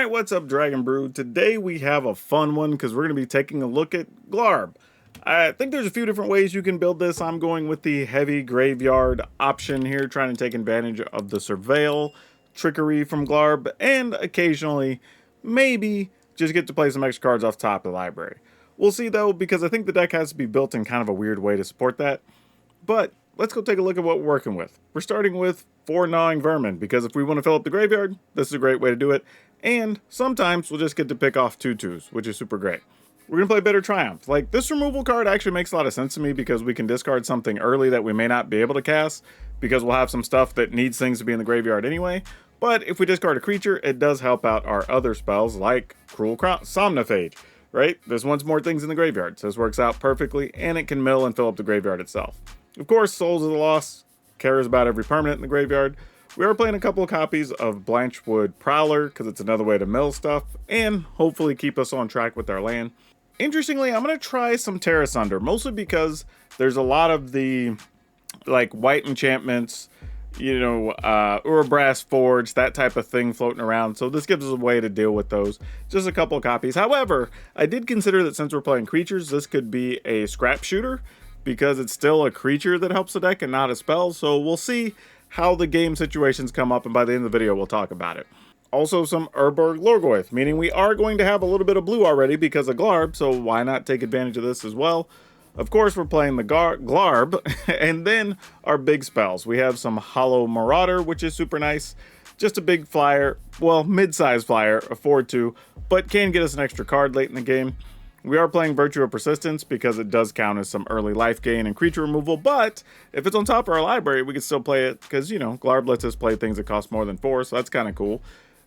Alright, what's up, Dragon Brood? Today we have a fun one because we're going to be taking a look at Glarb. I think there's a few different ways you can build this. I'm going with the heavy graveyard option here, trying to take advantage of the surveil trickery from Glarb, and occasionally, maybe, just get to play some extra cards off top of the library. We'll see though, because I think the deck has to be built in kind of a weird way to support that. But let's go take a look at what we're working with. We're starting with 4 Gnawing Vermin, because if we want to fill up the graveyard, this is a great way to do it. And sometimes we'll just get to pick off 2/2s, which is super great. We're going to play Bitter Triumph. Like, this removal card actually makes a lot of sense to me because we can discard something early that we may not be able to cast, because we'll have some stuff that needs things to be in the graveyard anyway. But if we discard a creature, it does help out our other spells like Cruel Somnophage, right? There's once more things in the graveyard, so this works out perfectly, and it can mill and fill up the graveyard itself. Of course, Souls of the Lost cares about every permanent in the graveyard. We are playing a couple of copies of Blanchwood Prowler because it's another way to mill stuff and hopefully keep us on track with our land. Interestingly, I'm going to try some Terra Sunder, mostly because there's a lot of the like white enchantments, you know, Urabrass Forge, that type of thing floating around. So this gives us a way to deal with those. Just a couple of copies. However, I did consider that since we're playing creatures, this could be a scrap shooter because it's still a creature that helps the deck and not a spell. So we'll see how the game situations come up, and by the end of the video we'll talk about it. Also some Urborg Lorgoyf, meaning we are going to have a little bit of blue already because of Glarb, so why not take advantage of this as well? Of course we're playing the Glarb, and then our big spells. We have some Hollow Marauder, which is super nice. Just a big flyer, well, mid-sized flyer, a 4/2, but can get us an extra card late in the game. We are playing Virtue of Persistence because it does count as some early life gain and creature removal, but if it's on top of our library, we can still play it because, you know, Glarb lets us play things that cost more than 4, so that's kind of cool.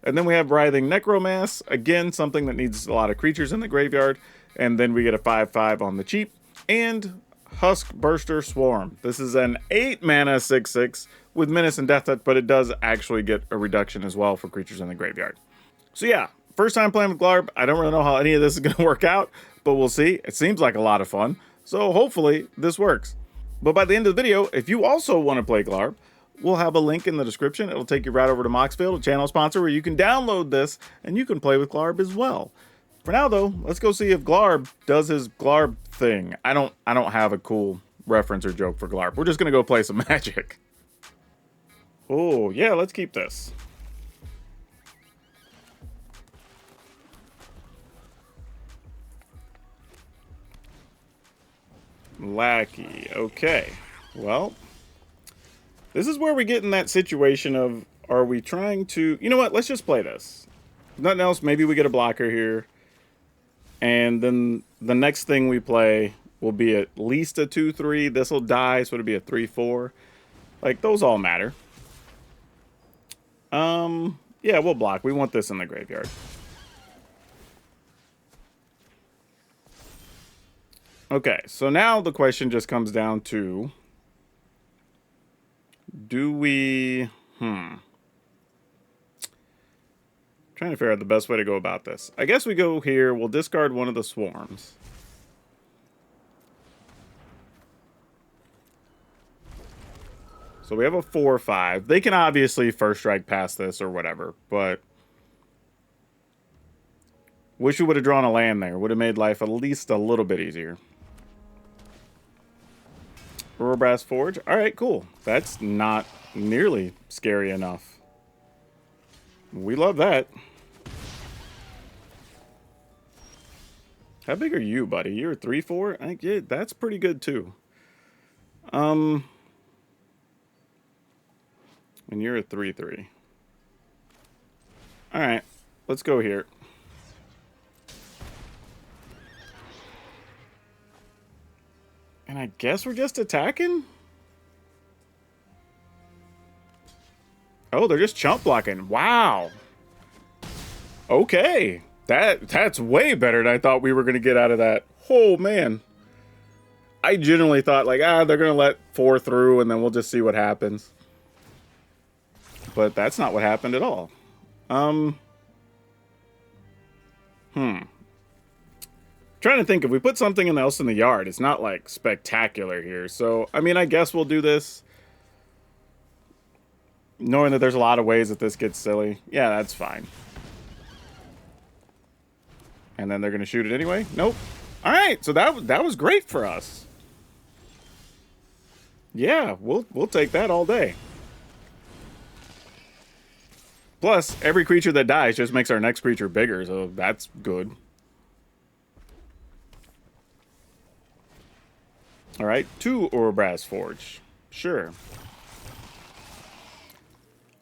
And then we have Writhing Necromass, again, something that needs a lot of creatures in the graveyard, and then we get a 5/5 on the cheap, and Husk Burster Swarm. This is an 8 mana 6/6 with Menace and Death Touch, but it does actually get a reduction as well for creatures in the graveyard. So yeah, first time playing with Glarb. I don't really know how any of this is going to work out, but we'll see. It seems like a lot of fun, so hopefully this works. But by the end of the video, if you also want to play Glarb, we'll have a link in the description. It'll take you right over to Moxfield, a channel sponsor, where you can download this and you can play with Glarb as well. For now though, let's go see if Glarb does his Glarb thing. I don't have a cool reference or joke for Glarb. We're just going to go play some Magic. Oh yeah, let's keep this. Lackey. Okay. Well, this is where we get in that situation of, are we trying to... You know what? Let's just play this. Nothing else. Maybe we get a blocker here. And then the next thing we play will be at least a 2/3. This will die, so it'll be a 3/4. Like, those all matter. Yeah, we'll block. We want this in the graveyard. Okay, so now the question just comes down to, do we... Trying to figure out the best way to go about this. I guess we go here, we'll discard one of the swarms. So we have a 4/5. They can obviously first strike past this or whatever, but... Wish we would have drawn a land there. Would have made life at least a little bit easier. Urabrass Forge. Alright, cool. That's not nearly scary enough. We love that. How big are you, buddy? You're a 3/4? I think, yeah, that's pretty good too. And you're a 3/3. Alright, let's go here. And I guess we're just attacking? Oh, they're just chump blocking. Wow. Okay. That's way better than I thought we were going to get out of that. Oh, man. I genuinely thought, like, they're going to let 4 through and then we'll just see what happens. But that's not what happened at all. Trying to think, if we put something else in the yard, it's not like spectacular here. So, I mean, I guess we'll do this. Knowing that there's a lot of ways that this gets silly. Yeah, that's fine. And then they're going to shoot it anyway? Nope. All right, so that was great for us. Yeah, we'll take that all day. Plus, every creature that dies just makes our next creature bigger, so that's good. All right, 2 Orbraz Forge. Sure.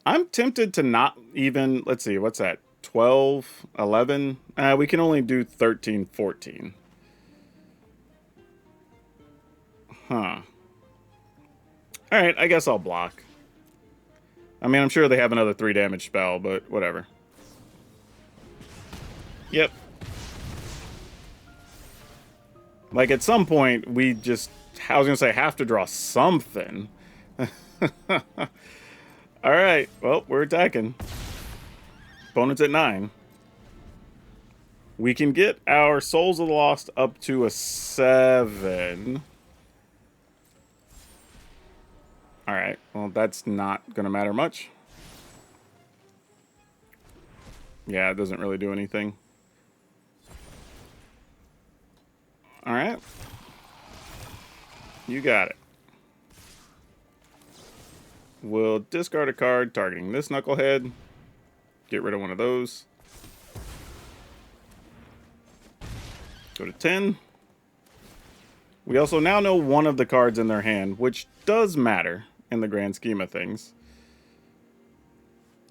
I'm tempted to not even... Let's see, what's that? 12, 11? We can only do 13, 14. Huh. Alright, I guess I'll block. I mean, I'm sure they have another 3 damage spell, but whatever. Yep. Like, at some point, we just... I was going to say, have to draw something. Alright, well, we're attacking. Opponent's at 9. We can get our Souls of the Lost up to a 7. Alright, well, that's not going to matter much. Yeah, it doesn't really do anything. Alright. You got it. We'll discard a card targeting this knucklehead. Get rid of one of those. Go to 10. We also now know one of the cards in their hand, which does matter in the grand scheme of things.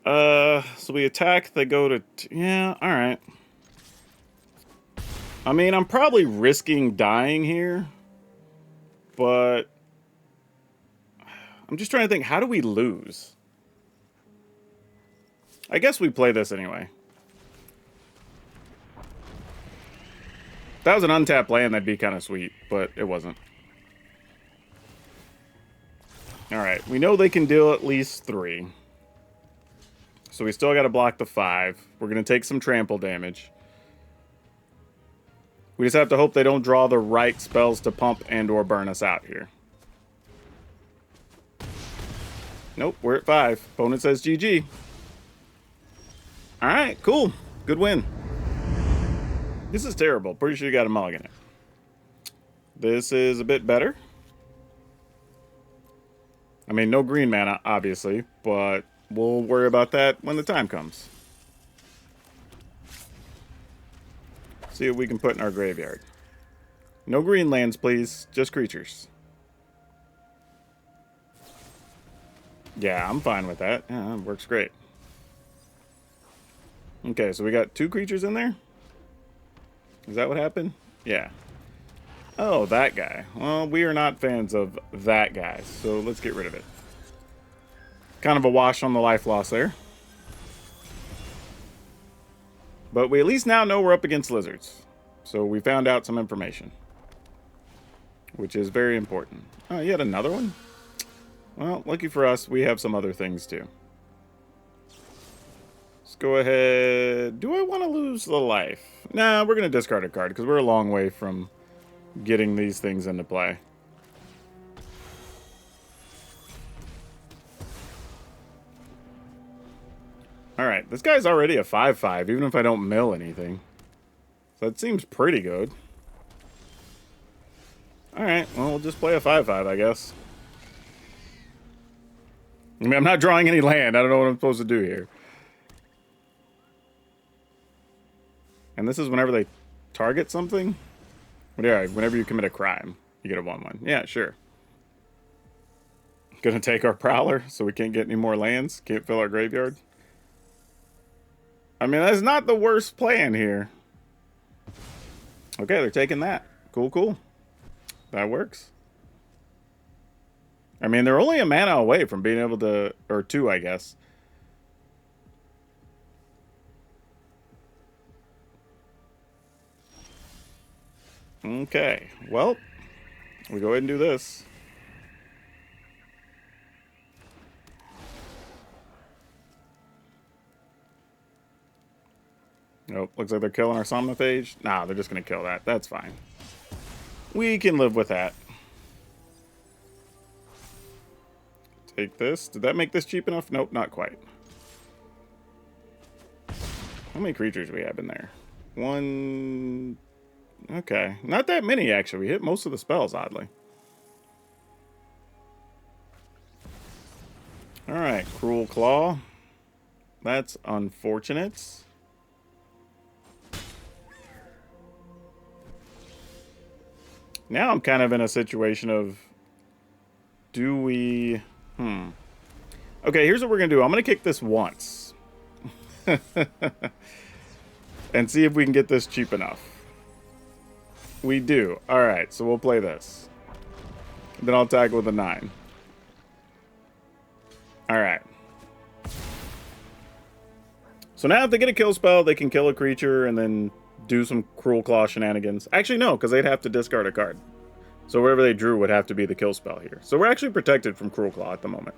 So we attack, they go to... yeah, alright. I mean, I'm probably risking dying here, but... I'm just trying to think, how do we lose? I guess we play this anyway. If that was an untapped land, that'd be kind of sweet, but it wasn't. Alright, we know they can deal at least 3. So we still got to block the 5. We're going to take some trample damage. We just have to hope they don't draw the right spells to pump and or burn us out here. Nope, we're at 5. Opponent says GG. Alright, cool. Good win. This is terrible. Pretty sure you got a mulligan it. This is a bit better. I mean, no green mana, obviously, but we'll worry about that when the time comes. See what we can put in our graveyard. No green lands, please. Just creatures. Yeah, I'm fine with that. Yeah, that works great. Okay, so we got 2 creatures in there? Is that what happened? Yeah. Oh, that guy. Well, we are not fans of that guy, so let's get rid of it. Kind of a wash on the life loss there. But we at least now know we're up against lizards. So we found out some information. Which is very important. Oh, yet another one? Well, lucky for us, we have some other things too. Let's go ahead. Do I want to lose the life? Nah, we're going to discard a card because we're a long way from getting these things into play. Alright, this guy's already a 5/5, even if I don't mill anything. So that seems pretty good. Alright, well, we'll just play a 5/5, I guess. I mean, I'm not drawing any land. I don't know what I'm supposed to do here. And this is whenever they target something? But yeah, whenever you commit a crime, you get a 1/1. Yeah, sure. Gonna take our Prowler so we can't get any more lands. Can't fill our graveyard. I mean, that's not the worst plan here. Okay, they're taking that. Cool, cool. That works. I mean, they're only a mana away from being able to... or 2, I guess. Okay, well, we go ahead and do this. Nope, looks like they're killing our Somnophage. Nah, they're just going to kill that. That's fine. We can live with that. Take this. Did that make this cheap enough? Nope, not quite. How many creatures do we have in there? One... Okay. Not that many, actually. We hit most of the spells, oddly. Alright, Cruel Claw. That's unfortunate. Now I'm kind of in a situation of... Do we... Okay, here's what we're going to do. I'm going to kick this once. And see if we can get this cheap enough. We do. Alright, so we'll play this. Then I'll attack with a 9. Alright. So now if they get a kill spell, they can kill a creature and then do some Cruel Claw shenanigans. Actually, no, because they'd have to discard a card. So whatever they drew would have to be the kill spell here. So we're actually protected from Cruel Claw at the moment.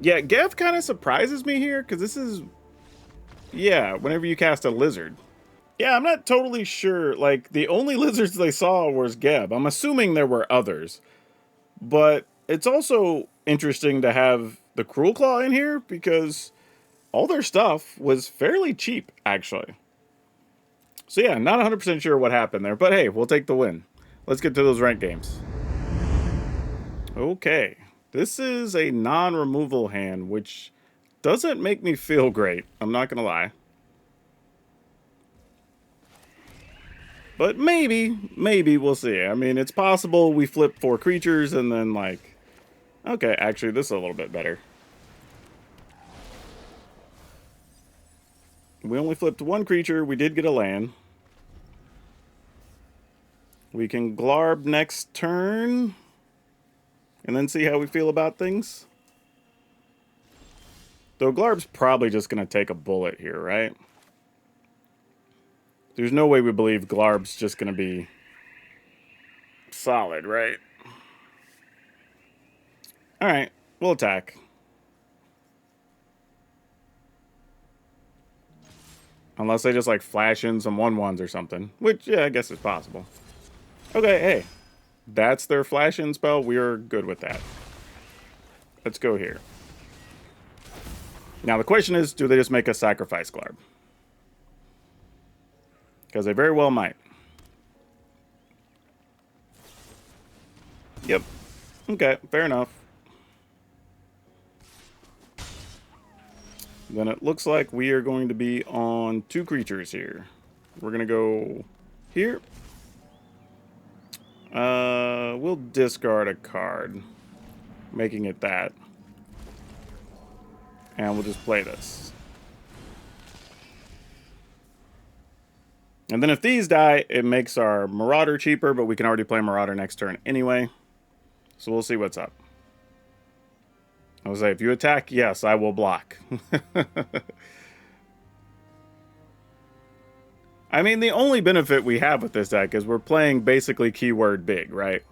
Yeah, Gev kind of surprises me here, because this is... Yeah, whenever you cast a lizard. Yeah, I'm not totally sure. Like, the only lizards they saw was Geb. I'm assuming there were others. But it's also interesting to have the Cruel Claw in here, because all their stuff was fairly cheap, actually. So yeah, not 100% sure what happened there, but hey, we'll take the win. Let's get to those ranked games. Okay, this is a non-removal hand, which doesn't make me feel great, I'm not gonna lie. But maybe we'll see. I mean, it's possible we flip 4 creatures and then like... Okay, actually, this is a little bit better. We only flipped 1 creature. We did get a land. We can Glarb next turn. And then see how we feel about things. Though Glarb's probably just going to take a bullet here, right? There's no way we believe Glarb's just going to be solid, right? Alright, we'll attack. Unless they just, like, flash in some 1/1s or something. Which, yeah, I guess is possible. Okay, hey. That's their flash-in spell. We're good with that. Let's go here. Now, the question is, do they just make a sacrifice Glarb? Because they very well might. Yep. Okay, fair enough. Then it looks like we are going to be on 2 creatures here. We're going to go here. We'll discard a card, making it that. And we'll just play this. And then if these die, it makes our Marauder cheaper, but we can already play Marauder next turn anyway. So we'll see what's up. I was like, if you attack, yes, I will block. I mean, the only benefit we have with this deck is we're playing basically keyword big, right?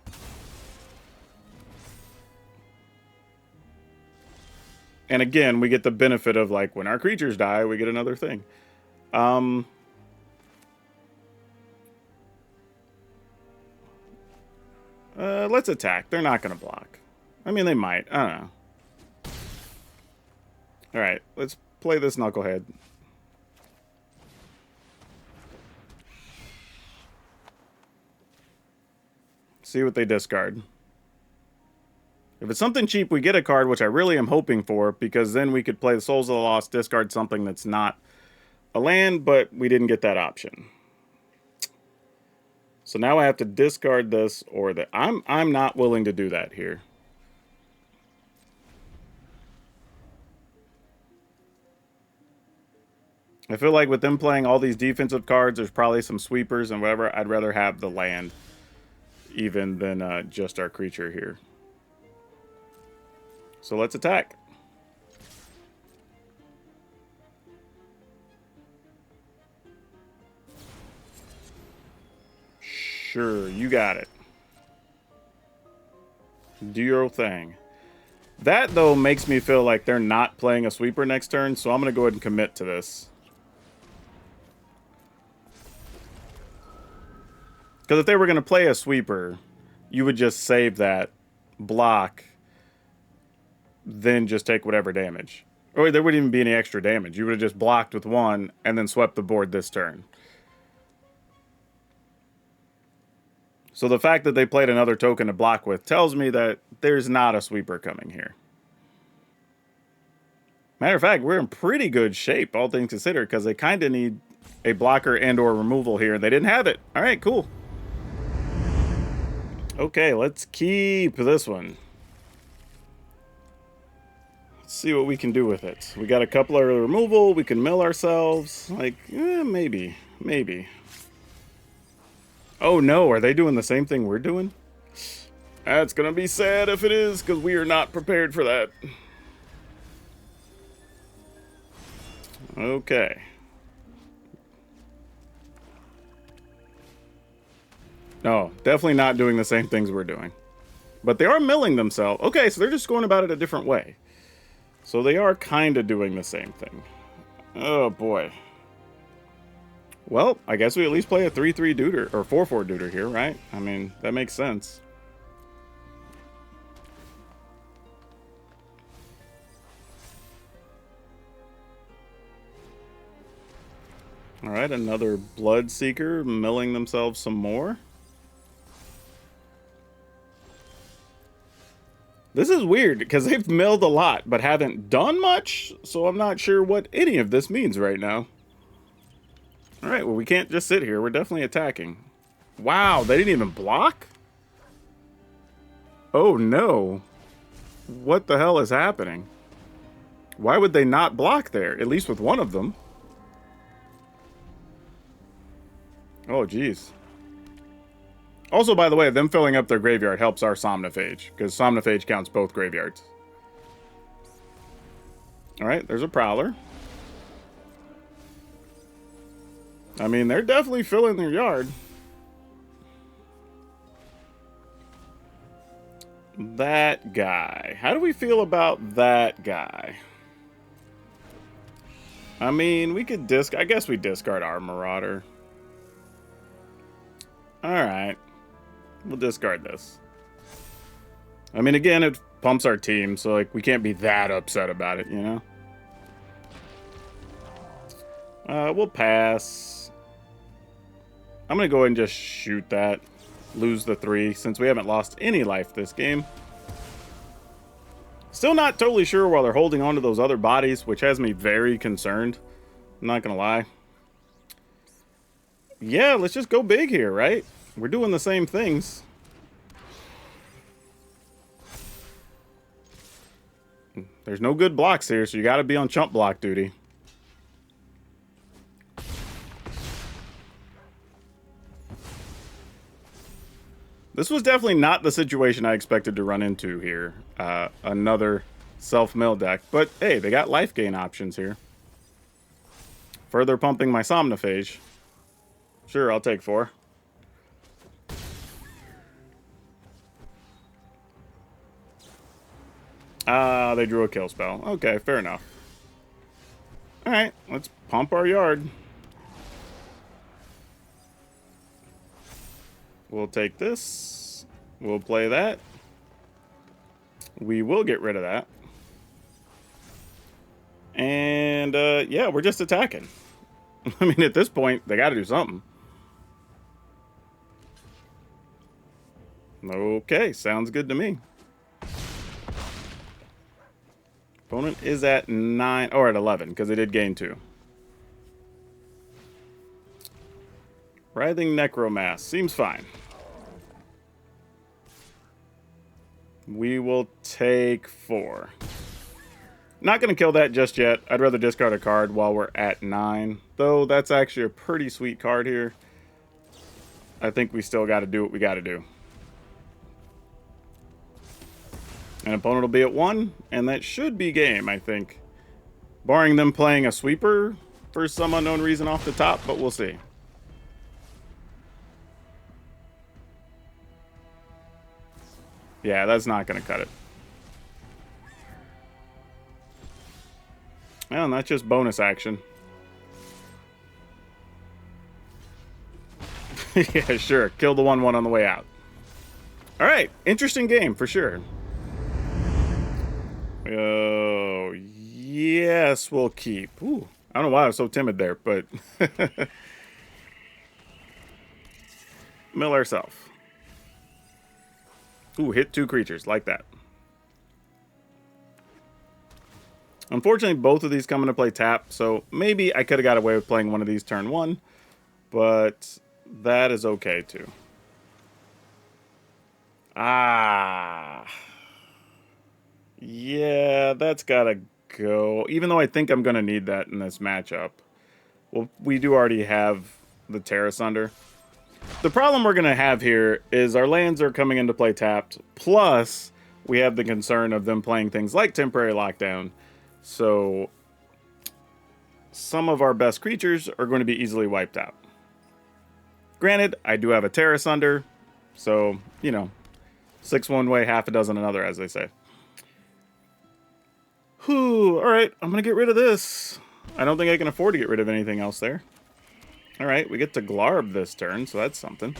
And again, we get the benefit of, like, when our creatures die, we get another thing. Let's attack. They're not going to block. I mean, they might. I don't know. Alright, let's play this Knucklehead. See what they discard. If it's something cheap, we get a card, which I really am hoping for, because then we could play the Souls of the Lost, discard something that's not a land, but we didn't get that option. So now I have to discard this, or that. I'm not willing to do that here. I feel like with them playing all these defensive cards, there's probably some sweepers and whatever. I'd rather have the land even than just our creature here. So let's attack. Sure, you got it. Do your thing. That, though, makes me feel like they're not playing a sweeper next turn, so I'm going to go ahead and commit to this. Because if they were going to play a sweeper, you would just save that, block, then just take whatever damage. Or there wouldn't even be any extra damage. You would have just blocked with one and then swept the board this turn. So the fact that they played another token to block with tells me that there's not a sweeper coming here. Matter of fact, we're in pretty good shape, all things considered, because they kind of need a blocker and or removal here, and they didn't have it. All right, cool. Okay, let's keep this one. Let's see what we can do with it. We got a couple of removal. We can mill ourselves. Like, maybe. Maybe. Oh, no. Are they doing the same thing we're doing? That's going to be sad if it is, because we are not prepared for that. Okay. No, definitely not doing the same things we're doing. But they are milling themselves. Okay, so they're just going about it a different way. So they are kind of doing the same thing. Oh, boy. Well, I guess we at least play a 3-3 duder, or 4-4 duder here, right? I mean, that makes sense. All right, another Bloodseeker milling themselves some more. This is weird, because they've milled a lot, but haven't done much, so I'm not sure what any of this means right now. Alright, well, we can't just sit here. We're definitely attacking. Wow, they didn't even block? Oh, no. What the hell is happening? Why would they not block there? At least with one of them. Oh, geez. Also, by the way, them filling up their graveyard helps our Somnophage, because Somnophage counts both graveyards. Alright, there's a Prowler. I mean, they're definitely filling their yard. That guy. How do we feel about that guy? I mean, we could I guess we discard our Marauder. Alright. We'll discard this. I mean, again, it pumps our team, so, like, we can't be that upset about it, you know? We'll pass. I'm gonna go ahead and just shoot that. Lose the 3, since we haven't lost any life this game. Still not totally sure while they're holding on to those other bodies, which has me very concerned. I'm not gonna lie. Yeah, let's just go big here, right? We're doing the same things. There's no good blocks here, so you gotta be on chump block duty. This was definitely not the situation I expected to run into here. Another self-mill deck. But, hey, they got life gain options here. Further pumping my Somnophage. Sure, I'll take 4. They drew a kill spell. Okay, fair enough. Alright, let's pump our yard. We'll take this. We'll play that. We will get rid of that. And, yeah, we're just attacking. I mean, at this point, they gotta do something. Okay, sounds good to me. Opponent is at 9, or at 11, because they did gain 2. Writhing Necromass. Seems fine. We will take 4. Not going to kill that just yet. I'd rather discard a card while we're at 9. Though, that's actually a pretty sweet card here. I think we still got to do what we got to do. An opponent will be at 1, and that should be game, I think. Barring them playing a sweeper for some unknown reason off the top, but we'll see. Yeah, that's not going to cut it. Well, and that's just bonus action. Yeah, sure. Kill the 1-1 on the way out. Alright, interesting game, for sure. Oh, Yes, we'll keep. Ooh, I don't know why I was so timid there, but mill ourselves. Ooh, hit 2 creatures like that. Unfortunately, both of these come into play tap, so maybe I could have got away with playing one of these turn 1, but that is okay too. Ah. Yeah, that's gotta go. Even though I think I'm gonna need that in this matchup. Well, we do already have the Terra Sunder. The problem we're gonna have here is our lands are coming into play tapped, plus we have the concern of them playing things like Temporary Lockdown. So some of our best creatures are going to be easily wiped out. Granted, I do have a Terra Sunder, so, you know, 6 one way, half a dozen another, as they say. Whew, alright, I'm going to get rid of this. I don't think I can afford to get rid of anything else there. Alright, we get to Glarb this turn, so that's something.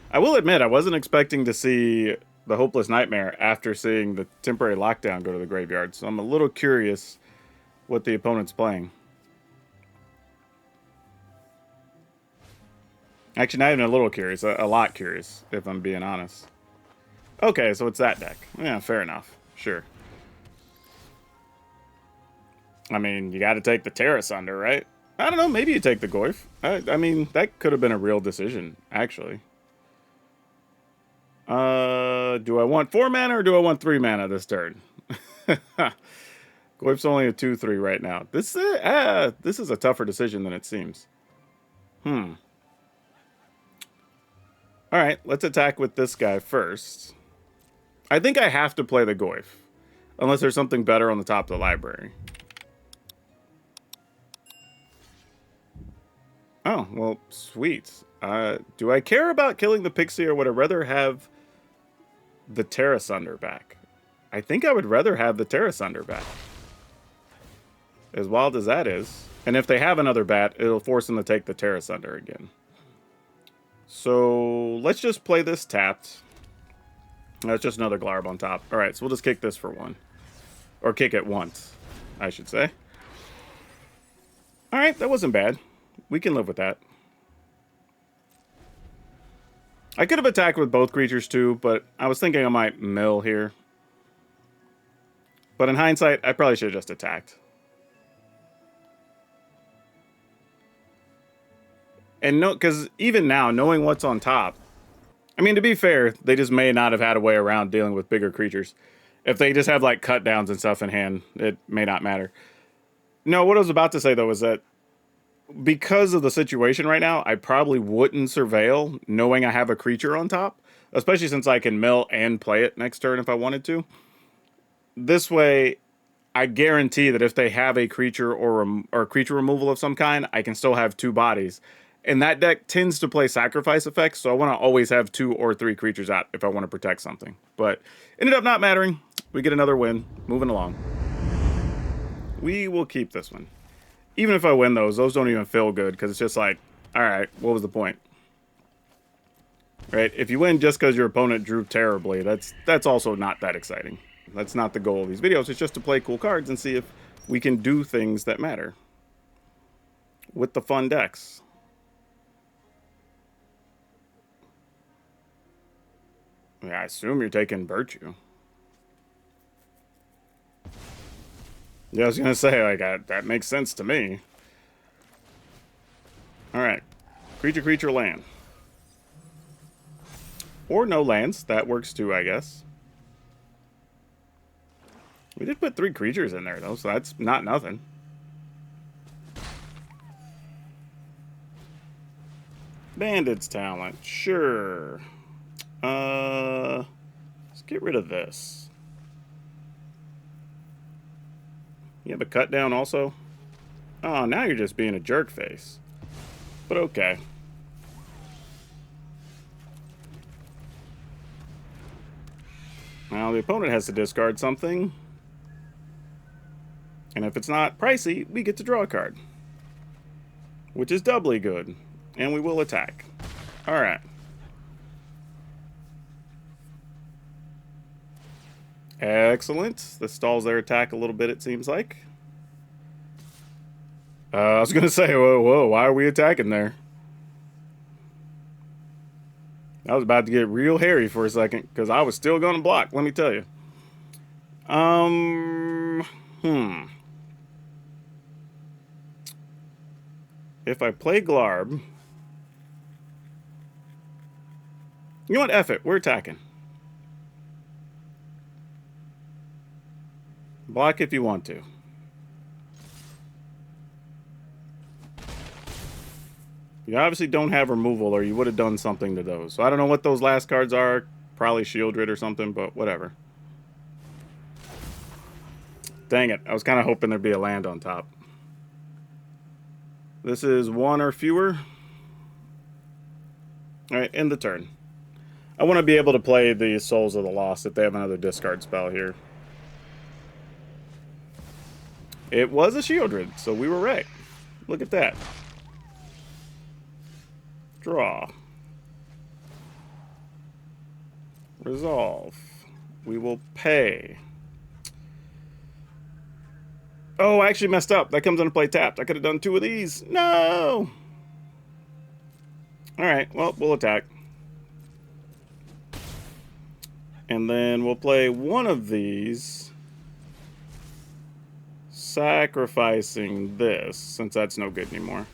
I will admit, I wasn't expecting to see the Hopeless Nightmare after seeing the Temporary Lockdown go to the graveyard, so I'm a little curious what the opponent's playing. Actually, not even a little curious, a lot curious, if I'm being honest. Okay, so it's that deck. Yeah, fair enough. Sure. I mean, you got to take the Terra Sunder, right? I don't know, maybe you take the Goyf. I mean, that could have been a real decision, actually. Do I want 4 mana or do I want 3 mana this turn? Goyf's only a 2/3 right now. This is a tougher decision than it seems. Alright, let's attack with this guy first. I think I have to play the Goyf, unless there's something better on the top of the library. Oh, well, sweet. Do I care about killing the Pixie, or would I rather have the Terra Sunder back? I think I would rather have the Terra Sunder back. As wild as that is. And if they have another bat, it'll force them to take the Terra Sunder again. So let's just play this tapped. That's just another Glarb on top. Alright, so we'll just kick this for 1. Or kick it once, I should say. Alright, that wasn't bad. We can live with that. I could have attacked with both creatures too, but I was thinking I might mill here. But in hindsight, I probably should have just attacked. And no, because even now, knowing what's on top, I mean, to be fair, they just may not have had a way around dealing with bigger creatures. If they just have, like, cut downs and stuff in hand, it may not matter. No, what I was about to say, though, is that because of the situation right now, I probably wouldn't surveil knowing I have a creature on top, especially since I can mill and play it next turn if I wanted to. This way, I guarantee that if they have a creature or creature removal of some kind, I can still have 2 bodies. And that deck tends to play sacrifice effects, so I want to always have 2 or 3 creatures out if I want to protect something. But ended up not mattering. We get another win. Moving along. We will keep this one. Even if I win those don't even feel good, because it's just like, alright, what was the point? Right? If you win just because your opponent drew terribly, that's also not that exciting. That's not the goal of these videos. It's just to play cool cards and see if we can do things that matter with the fun decks. Yeah, I assume you're taking Virtue. Yeah, I was gonna say, like, that makes sense to me. Alright. Creature, land. Or no lands. That works too, I guess. We did put 3 creatures in there, though, so that's not nothing. Bandit's Talent. Sure. Let's get rid of this. You have a cut down also? Oh, now you're just being a jerk face. But okay. Now the opponent has to discard something. And if it's not pricey, we get to draw a card. Which is doubly good. And we will attack. Alright. Excellent. This stalls their attack a little bit, it seems like. I was going to say, whoa, why are we attacking there? I was about to get real hairy for a second, because I was still going to block, let me tell you. If I play Glarb... You know what? F it. We're attacking. Block if you want to. You obviously don't have removal, or you would have done something to those. So I don't know what those last cards are. Probably Shieldred or something, but whatever. Dang it. I was kind of hoping there'd be a land on top. This is 1 or fewer. Alright, end the turn. I want to be able to play the Souls of the Lost if they have another discard spell here. It was a Shieldred, so we were right. Look at that. Draw. Resolve. We will pay. Oh, I actually messed up. That comes into play tapped. I could have done 2 of these. No! Alright, well, we'll attack. And then we'll play 1 of these. Sacrificing this, since that's no good anymore.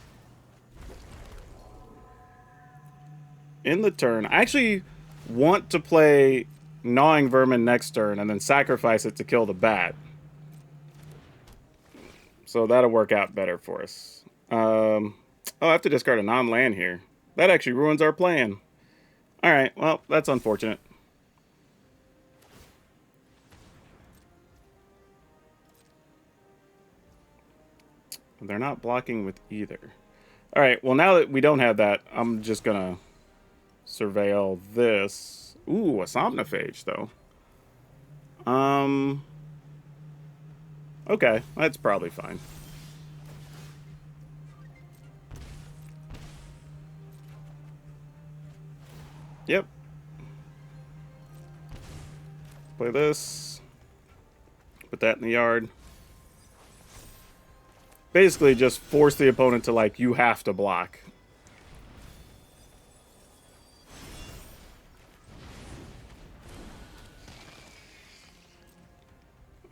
In the turn, I actually want to play Gnawing Vermin next turn and then sacrifice it to kill the bat. So that'll work out better for us. Oh, I have to discard a non-land here. That actually ruins our plan. Alright, well, that's unfortunate. They're not blocking with either. Alright, well, now that we don't have that, I'm just gonna surveil this. Ooh, a Somnophage, though. Okay, that's probably fine. Yep. Play this. Put that in the yard. Basically, just force the opponent to, like, you have to block.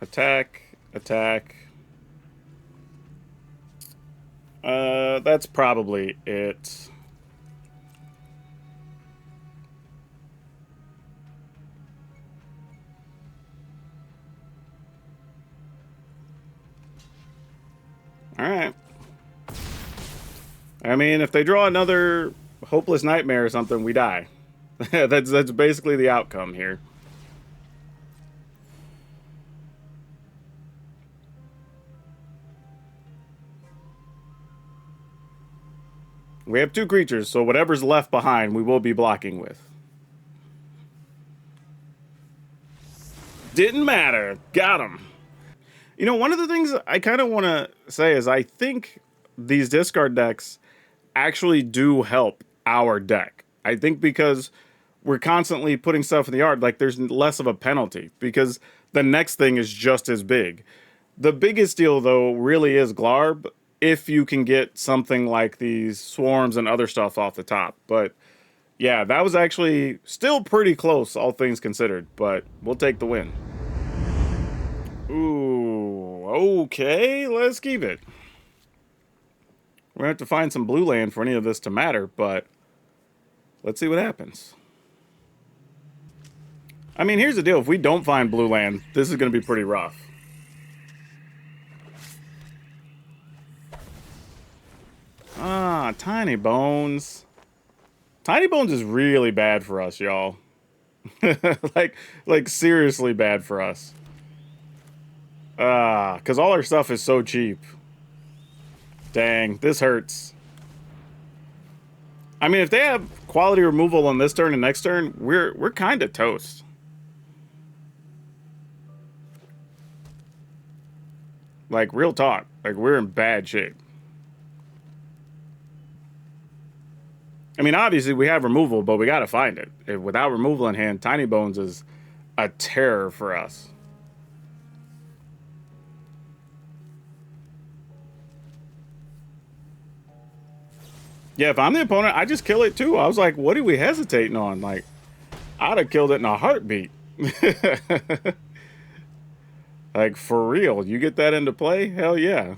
Attack, attack. That's probably it. Alright. I mean, if they draw another Hopeless Nightmare or something, we die. That's basically the outcome here. We have 2 creatures, so whatever's left behind, we will be blocking with. Didn't matter. Got him. You know, one of the things I kind of want to say is I think these discard decks actually do help our deck. I think because we're constantly putting stuff in the yard, like there's less of a penalty because the next thing is just as big. The biggest deal, though, really is Glarb, if you can get something like these swarms and other stuff off the top. But yeah, that was actually still pretty close, all things considered, but we'll take the win. Ooh, okay, let's keep it. We're gonna have to find some blue land for any of this to matter, but let's see what happens. I mean, here's the deal. If we don't find blue land, this is gonna be pretty rough. Ah, Tiny Bones. Tiny Bones is really bad for us, y'all. like seriously bad for us. Because all our stuff is so cheap. Dang, this hurts. I mean, if they have quality removal on this turn and next turn, we're kind of toast. Like, real talk. Like, we're in bad shape. I mean, obviously, we have removal, but we got to find it. Without removal in hand, Tiny Bones is a terror for us. Yeah, if I'm the opponent, I just kill it too. I was like, what are we hesitating on? Like, I'd have killed it in a heartbeat. Like, for real. You get that into play? Hell yeah.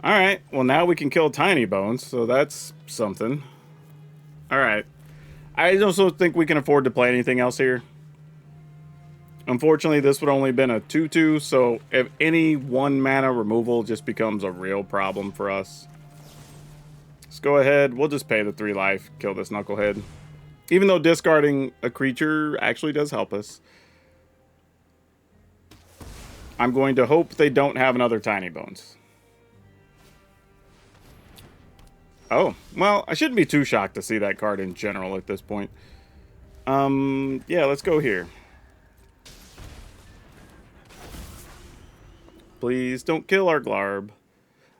Alright, well now we can kill Tiny Bones, so that's something. Alright. I also think we can afford to play anything else here. Unfortunately, this would only been a 2-2, so if any 1 mana removal just becomes a real problem for us. Let's go ahead. We'll just pay the 3 life, kill this Knucklehead. Even though discarding a creature actually does help us. I'm going to hope they don't have another Tiny Bones. Oh, well, I shouldn't be too shocked to see that card in general at this point. Yeah, let's go here. Please don't kill our Glarb.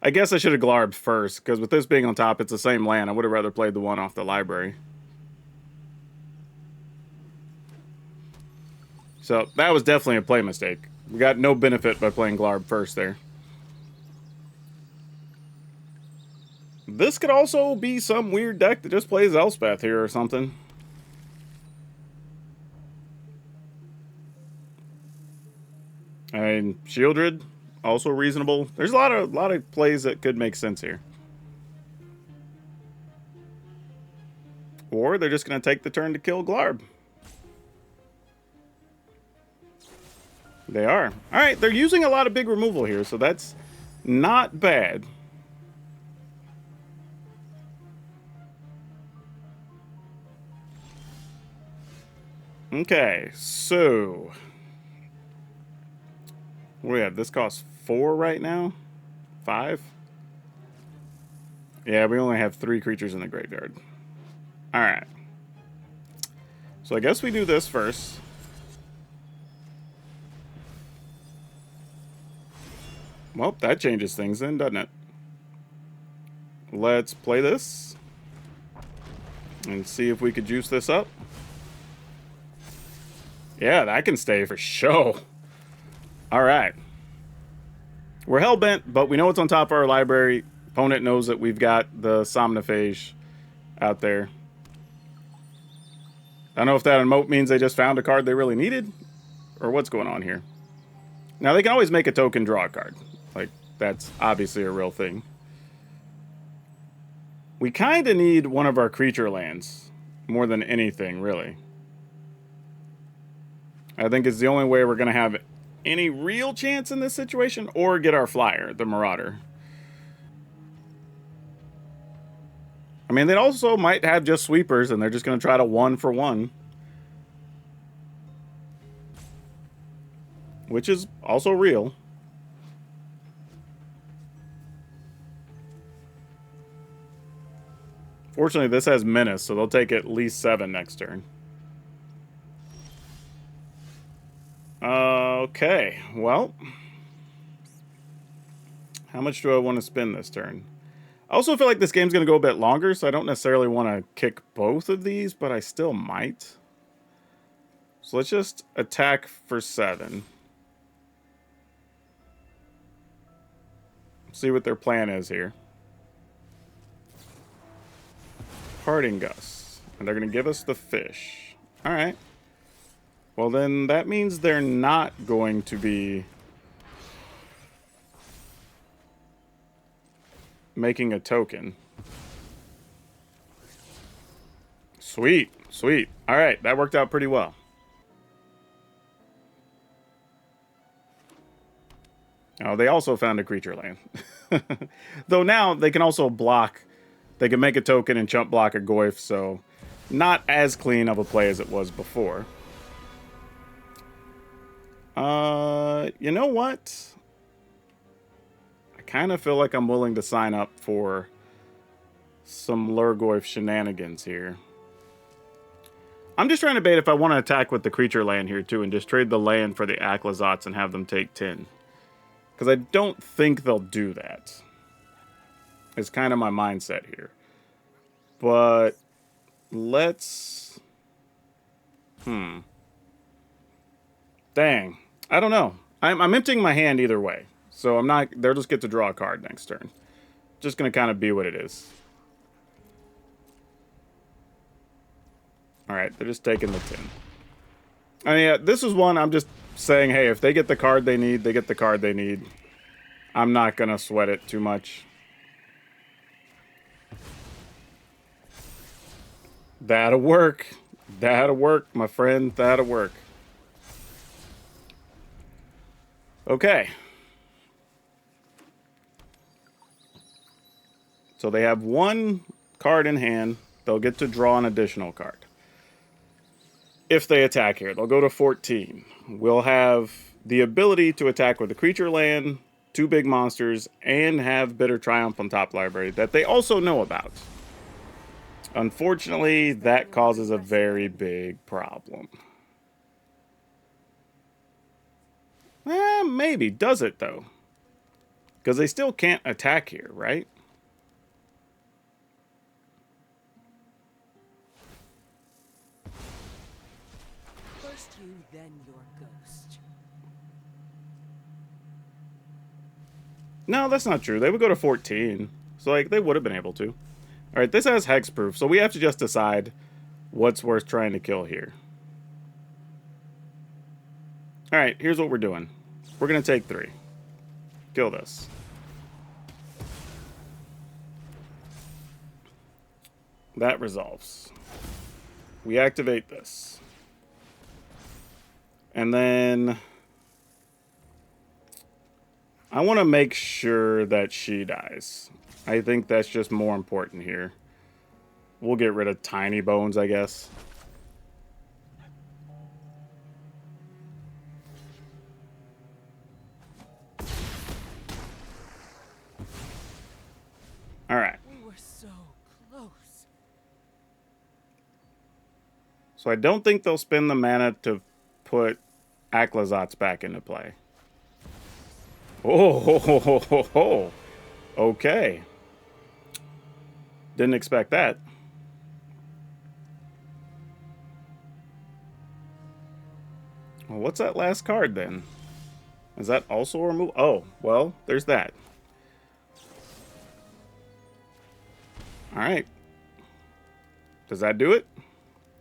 I guess I should have Glarbed first, because with this being on top, it's the same land. I would have rather played the one off the library. So, that was definitely a play mistake. We got no benefit by playing Glarb first there. This could also be some weird deck that just plays Elspeth here or something. I mean, Shieldred, also reasonable. There's a lot of plays that could make sense here. Or they're just going to take the turn to kill Glarb. They are. All right, they're using a lot of big removal here, so that's not bad. Okay, so what do we have? This costs 4 right now? 5? Yeah, we only have 3 creatures in the graveyard. Alright. So I guess we do this first. Well, that changes things then, doesn't it? Let's play this. And see if we could juice this up. Yeah, that can stay for show. Alright. We're hellbent, but we know it's on top of our library. Opponent knows that we've got the Somnophage out there. I don't know if that emote means they just found a card they really needed, or what's going on here. Now, they can always make a token draw a card. Like, that's obviously a real thing. We kind of need one of our creature lands more than anything, really. I think it's the only way we're going to have any real chance in this situation, or get our flyer, the Marauder. I mean, they also might have just sweepers, and they're just going to try to 1-for-1. Which is also real. Fortunately, this has Menace, so they'll take at least 7 next turn. Okay, well. How much do I want to spend this turn? I also feel like this game's going to go a bit longer, so I don't necessarily want to kick both of these, but I still might. So let's just attack for 7. See what their plan is here. Parting Gust. And they're going to give us the fish. Alright. Well, then that means they're not going to be making a token. Sweet. Sweet. Alright, that worked out pretty well. Oh, they also found a creature land. Though now they can also block. They can make a token and chump block a Goyf, so not as clean of a play as it was before. You know what? I kind of feel like I'm willing to sign up for some Lurgoyf shenanigans here. I'm just trying to bait if I want to attack with the creature land here too and just trade the land for the Aclazotz and have them take 10. Because I don't think they'll do that. It's kind of my mindset here. But let's... Dang. I don't know. I'm emptying my hand either way. So I'm not... They'll just get to draw a card next turn. Just going to kind of be what it is. Alright, they're just taking the 10. I mean, yeah, this is one I'm just saying, hey, if they get the card they need, they get the card they need. I'm not going to sweat it too much. That'll work. That'll work, my friend. That'll work. Okay. So they have one card in hand. They'll get to draw an additional card. If they attack here, they'll go to 14. We'll have the ability to attack with a creature land, 2 big monsters, and have Bitter Triumph on top library that they also know about. Unfortunately, that causes a very big problem. Maybe. Does it, though? Because they still can't attack here, right? First you, then your ghost. No, that's not true. They would go to 14. So, like, they would have been able to. Alright, this has hexproof, so we have to just decide what's worth trying to kill here. Alright, here's what we're doing. We're going to take 3. Kill this. That resolves. We activate this. And then I want to make sure that she dies. I think that's just more important here. We'll get rid of tiny bones, I guess. All right. We were so close. So I don't think they'll spend the mana to put Aclazotz back into play. Oh, okay. Didn't expect that. Well, what's that last card then? Is that also a remove? Oh, well, there's that. All right. Does that do it?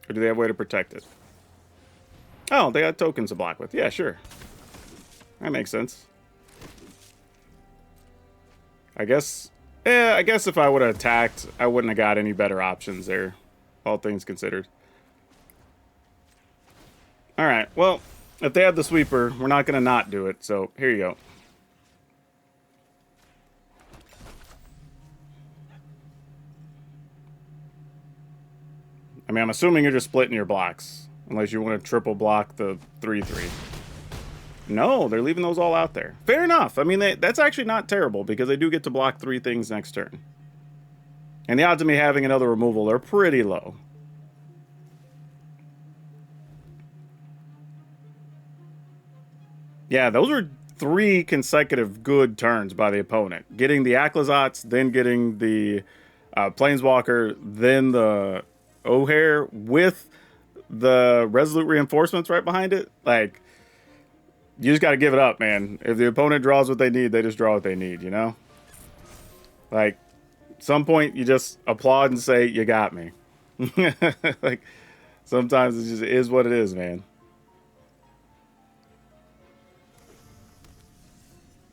Or do they have a way to protect it? Oh, they got tokens to block with. Yeah, sure. That makes sense. I guess if I would have attacked, I wouldn't have got any better options there, all things considered. All right, well, if they have the sweeper, we're not going to not do it, so here you go. I mean, I'm assuming you're just splitting your blocks, unless you want to triple block the 3/3. No, they're leaving those all out there. Fair enough. I mean, that's actually not terrible because they do get to block 3 things next turn. And the odds of me having another removal are pretty low. Yeah, those are 3 consecutive good turns by the opponent. Getting the Aclazotz, then getting the Planeswalker, then the O'Hare with the Resolute Reinforcements right behind it. Like, you just got to give it up, man. If the opponent draws what they need, they just draw what they need, you know? Like, at some point, you just applaud and say, you got me. Like, sometimes it just is what it is, man.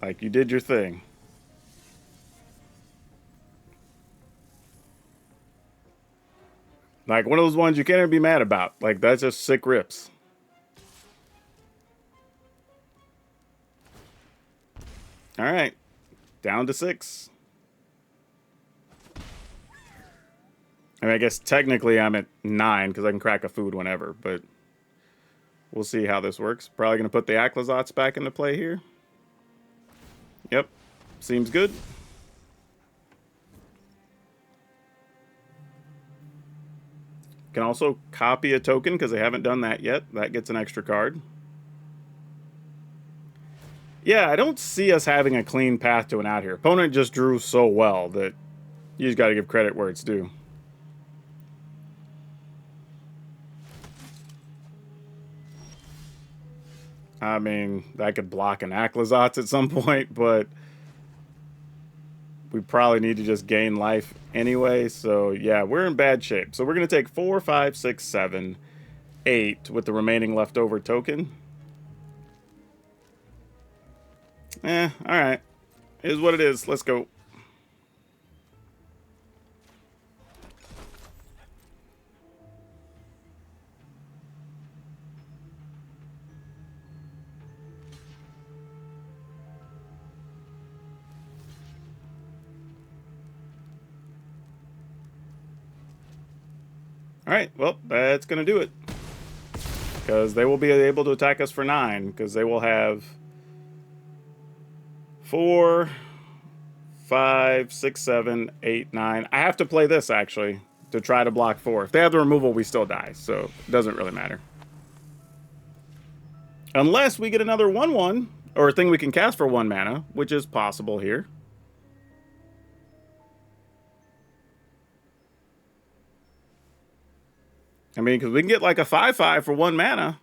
Like, you did your thing. Like, one of those ones you can't even be mad about. Like, that's just sick rips. All right, down to 6. I mean, I guess technically I'm at 9 because I can crack a food whenever, but we'll see how this works. Probably going to put the Aclazotz back into play here. Yep, seems good. Can also copy a token because they haven't done that yet. That gets an extra card. Yeah, I don't see us having a clean path to an out here. Opponent just drew so well that you just got to give credit where it's due. I mean, that could block an Aclazotz at some point, but we probably need to just gain life anyway. So yeah, we're in bad shape. So we're going to take 4, 5, 6, 7, 8 with the remaining leftover token. Alright. It is what it is. Let's go. Alright, well, that's going to do it. Because they will be able to attack us for 9. Because they will have 4, 5, 6, 7, 8, 9. I have to play this, actually, to try to block 4. If they have the removal, we still die. So, it doesn't really matter. Unless we get another 1/1, or a thing we can cast for 1 mana, which is possible here. I mean, because we can get like a 5/5 for 1 mana.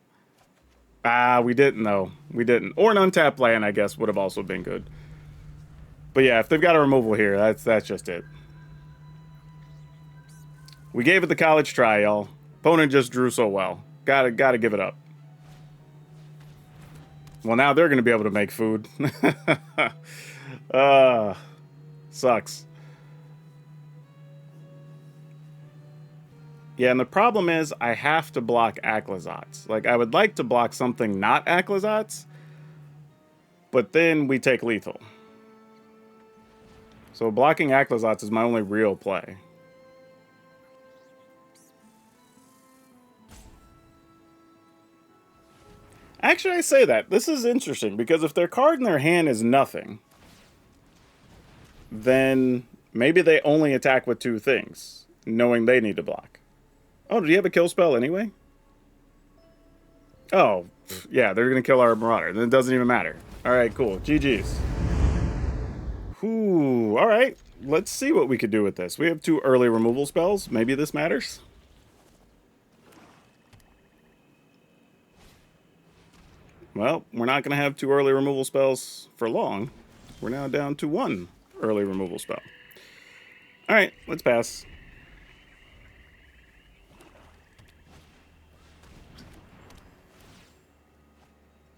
Ah, we didn't, though. We didn't. Or an untapped land, I guess, would have also been good. But yeah, if they've got a removal here, that's just it. We gave it the college try, y'all. Opponent just drew so well. Gotta give it up. Well, now they're going to be able to make food. Sucks. Yeah, and the problem is I have to block Aclazotz. Like, I would like to block something not Aclazotz, but then we take lethal. So blocking Aclazotz is my only real play. Actually, I say that. This is interesting, because if their card in their hand is nothing, then maybe they only attack with 2 things, knowing they need to block. Oh, did he have a kill spell anyway? Oh, yeah, they're going to kill our Marauder. Then it doesn't even matter. All right, cool. GG's. Ooh, all right. Let's see what we could do with this. We have 2 early removal spells. Maybe this matters. Well, we're not going to have 2 early removal spells for long. We're now down to 1 early removal spell. All right, let's pass.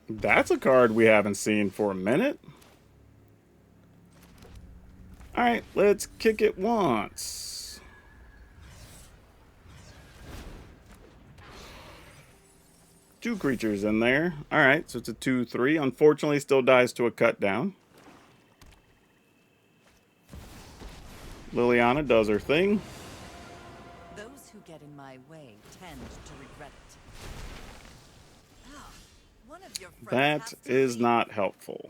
That's a card we haven't seen for a minute. All right, let's kick it once. Two creatures in there. All right, so it's a 2/3. Unfortunately, still dies to a cut down. Liliana does her thing. Those who get in my way tend to regret it. Ah, one of your friends That is not helpful.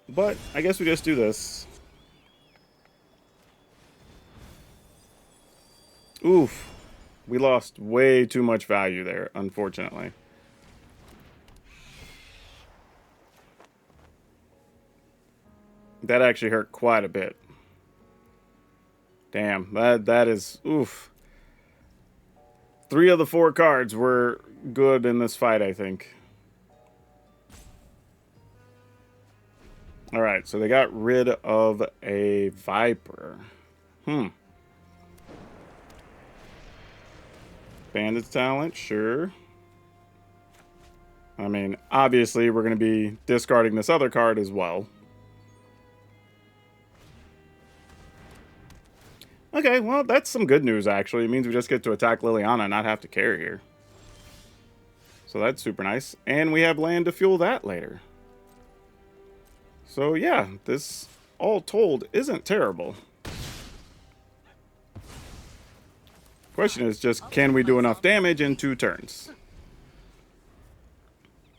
But I guess we just do this. Oof. We lost way too much value there, unfortunately. That actually hurt quite a bit. Damn, that is... Oof. 3 of the 4 cards were good in this fight, I think. Alright, so they got rid of a Viper. Bandit's Talent, sure. I mean, obviously, we're going to be discarding this other card as well. Okay, well, that's some good news, actually. It means we just get to attack Liliana and not have to carry here. So that's super nice. And we have land to fuel that later. So, yeah, this, all told, isn't terrible. Question is just, can we do enough damage in 2 turns?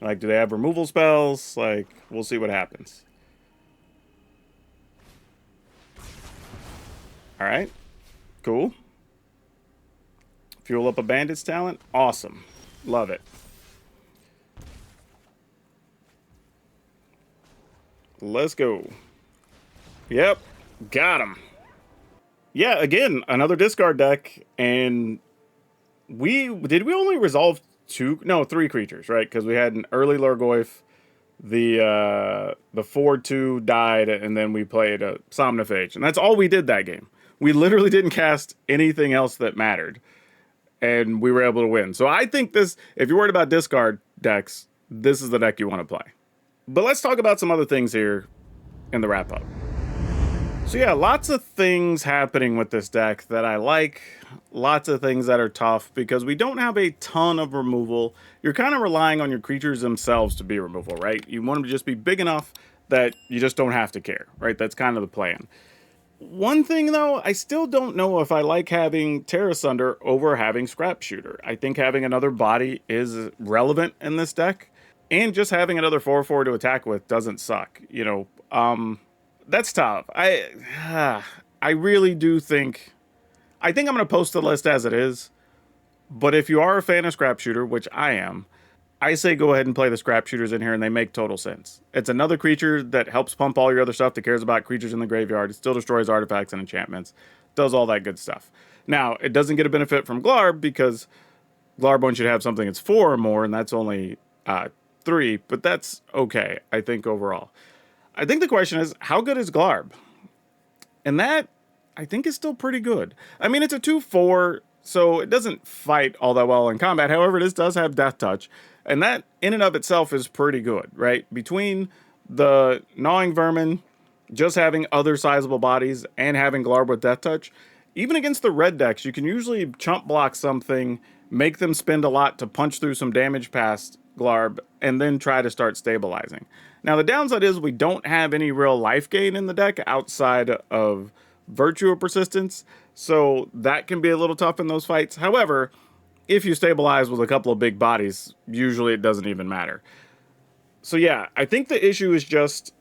Like, do they have removal spells? Like, we'll see what happens. Alright. Cool. Fuel up a Bandit's Talent. Awesome. Love it. Let's go. Yep. Got him. Yeah, again, another discard deck. And did we only resolve three creatures, right? Because we had an early Lurgoyf, the 4/2 died, and then we played a Somniphage, and that's all we did that game. We literally didn't cast anything else that mattered, and we were able to win. So I think this, if you're worried about discard decks, this is the deck you want to play. But let's talk about some other things here in the wrap up. So yeah, lots of things happening with this deck that I like. Lots of things that are tough because we don't have a ton of removal. You're kind of relying on your creatures themselves to be removal, right? You want them to just be big enough that you just don't have to care, right? That's kind of the plan. One thing though, I still don't know if I like having Terra Sunder over having Scrap Shooter. I think having another body is relevant in this deck, and just having another 4/4 to attack with doesn't suck. You know, that's tough. I really do think, I think I'm going to post the list as it is, but if you are a fan of Scrap Shooter, which I am, I say go ahead and play the Scrap Shooters in here, and they make total sense. It's another creature that helps pump all your other stuff, that cares about creatures in the graveyard. It still destroys artifacts and enchantments, does all that good stuff. Now, it doesn't get a benefit from Glarb, because Glarb wants you to have something that's 4 or more, and that's only 3, but that's okay, I think, overall. I think the question is, how good is Glarb? And that, I think, is still pretty good. I mean, it's a 2/4, so it doesn't fight all that well in combat. However, this does have Death Touch, and that in and of itself is pretty good, right? Between the Gnawing Vermin, just having other sizable bodies, and having Glarb with Death Touch, even against the red decks, you can usually chump block something, make them spend a lot to punch through some damage past Glarb, and then try to start stabilizing. Now, the downside is we don't have any real life gain in the deck outside of Virtue of Persistence, so that can be a little tough in those fights. However, if you stabilize with a couple of big bodies, usually it doesn't even matter. So yeah, I think the issue is just,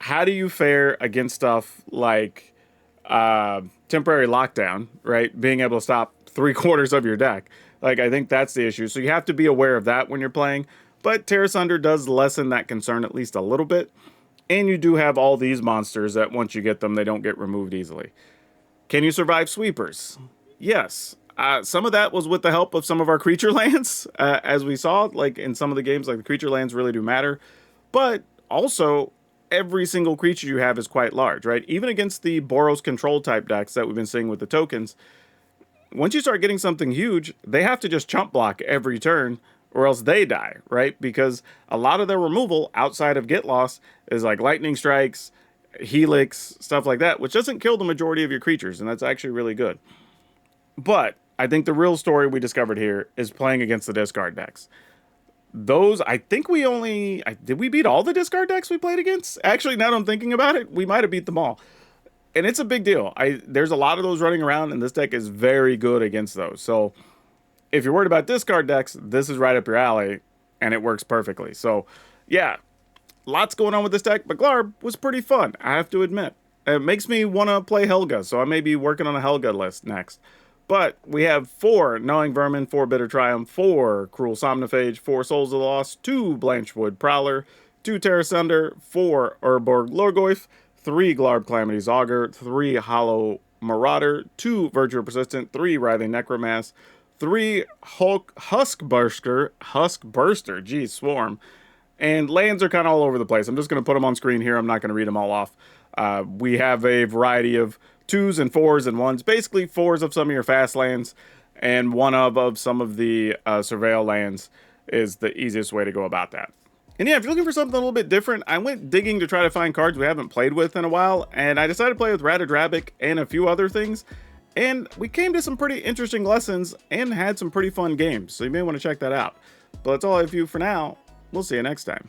how do you fare against stuff like Temporary Lockdown, right? Being able to stop 3/4 of your deck. Like, I think that's the issue. So you have to be aware of that when you're playing. But Terra Sunder does lessen that concern at least a little bit. And you do have all these monsters that once you get them, they don't get removed easily. Can you survive sweepers? Yes. Some of that was with the help of some of our creature lands, as we saw, like in some of the games, like the creature lands really do matter. But also, every single creature you have is quite large, right? Even against the Boros control type decks that we've been seeing with the tokens, once you start getting something huge, they have to just chump block every turn, or else they die, right? Because a lot of their removal outside of Get Lost is like Lightning Strikes, Helix, stuff like that, which doesn't kill the majority of your creatures, and that's actually really good. But I think the real story we discovered here is playing against the discard decks. Those, I think we only, did we beat all the discard decks we played against? Actually, now that I'm thinking about it, we might have beat them all. And it's a big deal. There's a lot of those running around, and this deck is very good against those. So if you're worried about discard decks, this is right up your alley, and it works perfectly. So yeah, lots going on with this deck, but Glarb was pretty fun, I have to admit. It makes me want to play Helga, so I may be working on a Helga list next. But we have 4 Gnawing Vermin, 4 Bitter Triumph, 4 Cruel Somniphage, 4 Souls of the Lost, 2 Blanchwood Prowler, 2 Terra Sunder, 4 Urborg Lurgoyf, 3 Glarb Calamity's Augur, 3 Hollow Marauder, 2 Virtue Persistent, 3 Writhing Necromass, 3 Huskburster, geez, Swarm. And lands are kind of all over the place. I'm just going to put them on screen here. I'm not going to read them all off. We have a variety of 2s and 4s and 1s. Basically 4s of some of your fast lands, and 1 of some of the surveil lands is the easiest way to go about that. And yeah, if you're looking for something a little bit different, I went digging to try to find cards we haven't played with in a while, and I decided to play with Ratadrabic and a few other things. And we came to some pretty interesting lessons and had some pretty fun games, so you may want to check that out. But that's all I have for you for now. We'll see you next time.